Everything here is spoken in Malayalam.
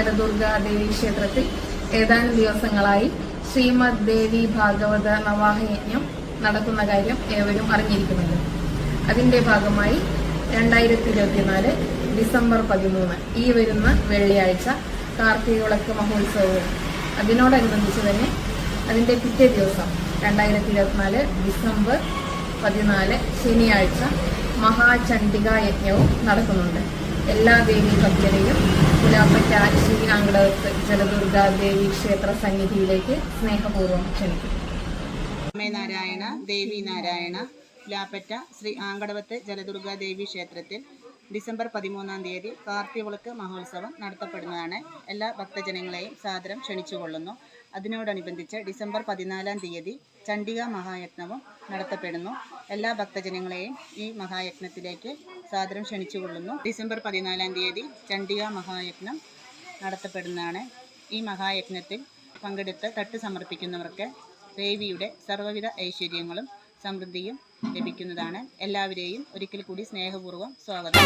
ജലദുർഗാ ദേവി ക്ഷേത്രത്തിൽ ഏതാനും ദിവസങ്ങളായി ശ്രീമദ് ദേവി ഭാഗവത നവാഹയജ്ഞം നടക്കുന്ന കാര്യം ഏവരും അറിഞ്ഞിരിക്കുമല്ലോ. അതിന്റെ ഭാഗമായി 2024 ഡിസംബർ 13 ഈ വരുന്ന വെള്ളിയാഴ്ച കാർത്തിക വിളക്ക് മഹോത്സവവും അതിനോടനുബന്ധിച്ച് തന്നെ അതിന്റെ പിറ്റേ ദിവസം 2024 ഡിസംബർ 14 ശനിയാഴ്ച മഹാചണ്ഡികാ യജ്ഞവും നടക്കുന്നുണ്ട്. എല്ലാ ദേവീ ഭക്തരെയും പുലാപ്പറ്റ ശ്രീ ആങ്കടവത്ത് ജലദുർഗാ ദേവി ക്ഷേത്ര സന്നിധിയിലേക്ക് സ്നേഹപൂർവ്വം ക്ഷണിക്കും. നാരായണ ദേവി നാരായണ പുലാപ്പറ്റ ശ്രീ ആങ്കടവത്ത് ജലദുർഗാ ദേവി ക്ഷേത്രത്തിൽ ഡിസംബർ 13 തീയതി കാർത്തിക വിളക്ക് മഹോത്സവം നടത്തപ്പെടുന്നതാണ്. എല്ലാ ഭക്തജനങ്ങളെയും സാദരം ക്ഷണിച്ചുകൊള്ളുന്നു. അതിനോടനുബന്ധിച്ച് ഡിസംബർ 14 തീയതി ചണ്ഡികാ മഹായജ്ഞവും നടത്തപ്പെടുന്നു. എല്ലാ ഭക്തജനങ്ങളെയും ഈ മഹായജ്ഞത്തിലേക്ക് സാദരം ക്ഷണിച്ചുകൊള്ളുന്നു. ഡിസംബർ 14 തീയതി ചണ്ഡികാ മഹായജ്ഞം നടത്തപ്പെടുന്നതാണ്. ഈ മഹായജ്ഞത്തിൽ പങ്കെടുത്ത് തട്ട് സമർപ്പിക്കുന്നവർക്ക് ദേവിയുടെ സർവ്വവിധ ഐശ്വര്യങ്ങളും സമൃദ്ധിയും ലഭിക്കുന്നതാണ്. എല്ലാവരെയും ഒരിക്കൽ കൂടി സ്നേഹപൂർവ്വം സ്വാഗതം.